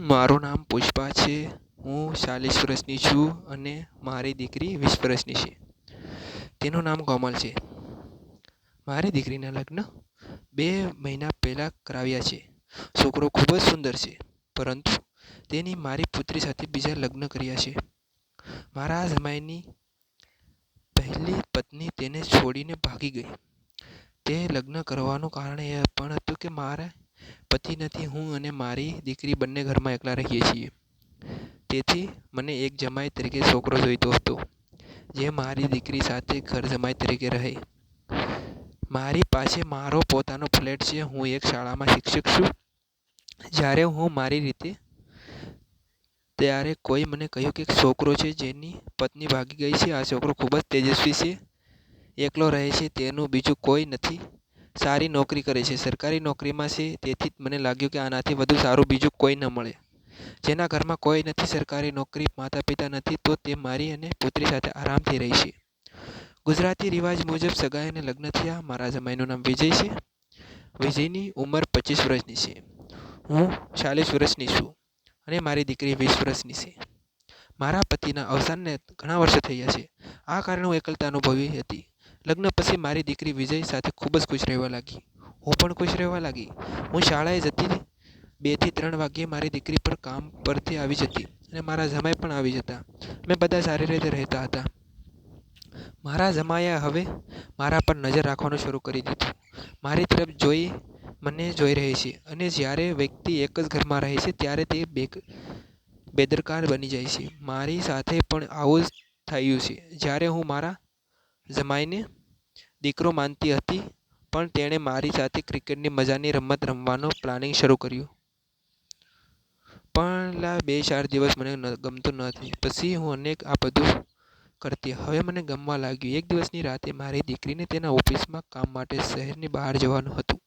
મારું નામ પુષ્પા છે. હું 40 વર્ષની છું અને મારી દીકરી 20 વર્ષની છે. તેનું નામ કોમલ છે. મારી દીકરીના લગ્ન 2 મહિના પહેલાં કરાવ્યા છે. છોકરો ખૂબ જ સુંદર છે, પરંતુ તેની મારી પુત્રી સાથે બીજા લગ્ન કર્યા છે. મારા જમાઈની પહેલી પત્ની તેને છોડીને ભાગી ગઈ. તે લગ્ન કરવાનું કારણ એ પણ હતું કે મારા પતિ નથી. હું અને મારી દીકરી બંને ઘરમાં એકલા રહીએ છીએ. તેથી મને એક જમાઈ તરીકે છોકરો જોઈતો હતો, જે મારી દીકરી સાથે ઘર જમાઈ તરીકે રહે. મારી પાસે મારો પોતાનો ફ્લેટ છે. હું એક શાળામાં શિક્ષક છું. જ્યારે હું મારી રીતે ત્યારે કોઈ મને કહ્યું કે છોકરો છે જેની પત્ની ભાગી ગઈ છે. આ છોકરો ખૂબ જ તેજસ્વી છે, એકલો રહે છે, તેનું બીજું કોઈ નથી, સારી નોકરી કરે છે, સરકારી નોકરીમાં છે. તેથી મને લાગ્યું કે આનાથી વધુ સારું બીજું કોઈ ન મળે. જેના ઘરમાં કોઈ નથી, સરકારી નોકરી, માતા-પિતા નથી, તો તે મારી અને પુત્રી સાથે આરામથી રહી છે. ગુજરાતી રિવાજ મુજબ સગાઈ અને લગ્ન થયા. મારા જમાઈનું નામ વિજય છે. વિજયની ઉંમર 25 વર્ષની છે. હું 40 વર્ષની છું અને મારી દીકરી 20 વર્ષની છે. મારા પતિના અવસાનને ઘણા વર્ષો થયા છે. આ કારણે હું એકલતા અનુભવી હતી. લગ્ન પછી મારી દીકરી વિજય સાથે ખૂબ જ ખુશ રહેવા લાગી. હું પણ ખુશ રહેવા લાગી. હું શાળાએ જતી. 2 થી 3 વાગ્યે મારી દીકરી પણ કામ પરથી આવી જતી અને મારા જમાઈ પણ આવી જતા. અમે બધા સારી રીતે રહેતા હતા. મારા જમાઈએ હવે મારા પર નજર રાખવાનું શરૂ કરી દીધું. મારી તરફ જોઈ મને જોઈ રહે છે અને જ્યારે વ્યક્તિ એક જ ઘરમાં રહે છે ત્યારે તે બેદરકાર બની જાય છે. મારી સાથે પણ આવું જ થયું છે. જ્યારે હું મારા જમાઈને દીકરો માનતી હતી, પણ તેણે મારી સાથે ક્રિકેટની મજાની રમત રમવાનું પ્લાનિંગ શરૂ કર્યું. પહેલા 2-4 દિવસ મને ગમતું નથી. પછી હું આ બધું કરતી. હવે મને ગમવા લાગ્યું. એક દિવસની રાતે મારી દીકરીને તેના ઓફિસમાં કામ માટે શહેરની બહાર જવાનું હતું.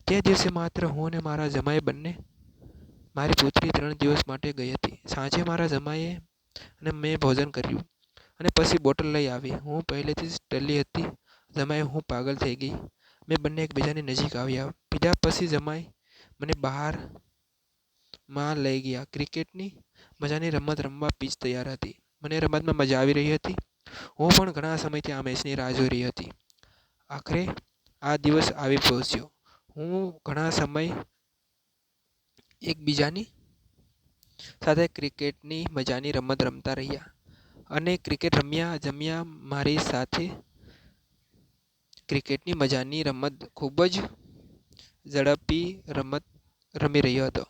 તે દિવસે માત્ર હું અને મારા જમાઈ બંને. મારી પુત્રી 3 દિવસ માટે ગઈ હતી. સાંજે મારા જમાઈએ અને મેં ભોજન કર્યું અને પછી બોટલ લઈ આવી. હું પહેલેથી જ ટલી હતી. જમાઈ, હું પાગલ થઈ ગઈ. અમે બંને એકબીજાની નજીક આવ્યા. પીધા પછી જમાઈ મને બહારમાં લઈ ગયા. ક્રિકેટની મજાની રમત રમવા પીચ તૈયાર હતી. મને રમતમાં મજા આવી રહી હતી. હું પણ ઘણા સમયથી આ મેચની રાહ જોઈ રહી હતી. આખરે આ દિવસ આવી પહોંચ્યો. હું ઘણા સમય એકબીજાની સાથે ક્રિકેટની મજાની રમત રમતા રહ્યા અને ક્રિકેટ રમ્યા. જમ્યા મારી સાથે ક્રિકેટની મજાની રમત ખૂબ જ ઝડપી રમત રમી રહ્યો હતો.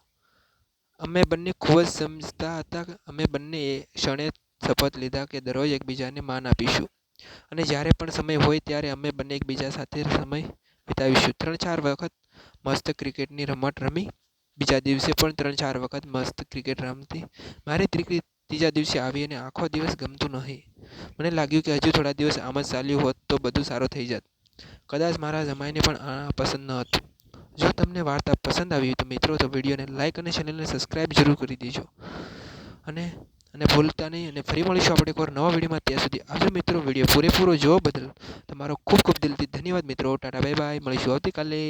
અમે બંને ખૂબ જ સમજતા હતા. અમે બંને એ ક્ષણે શપથ લીધા કે દરરોજ એકબીજાને માન આપીશું અને જ્યારે પણ સમય હોય ત્યારે અમે બંને એકબીજા સાથે સમય વિતાવીશું. 3-4 વખત મસ્ત ક્રિકેટની રમત રમી. બીજા દિવસે પણ 3-4 વખત મસ્ત ક્રિકેટ રમતી. મારી દીકરી ત્રીજા દિવસે આવી અને આખો દિવસ ગમતું નહીં. મને લાગ્યું કે હજુ થોડા દિવસ આમ જ ચાલ્યું હોત તો બધું સારું થઈ જાત. કદાચ મારા જમાઈને પણ આ પસંદ ન હતું. જો તમને વાર્તા પસંદ આવી હોય તો મિત્રો, તો વિડીયોને લાઈક અને ચેનલને સબસ્ક્રાઈબ જરૂર કરી દેજો અને ભૂલતા નહીં. અને ફરી મળીશું આપણે એક વાર નવા વિડીયોમાં. ત્યાં સુધી આવજો મિત્રો. વિડીયો પૂરેપૂરો જોવા બદલ તમારો ખૂબ ખૂબ દિલથી ધન્યવાદ મિત્રો. Tata, bye bye. મળીશું આવતીકાલે.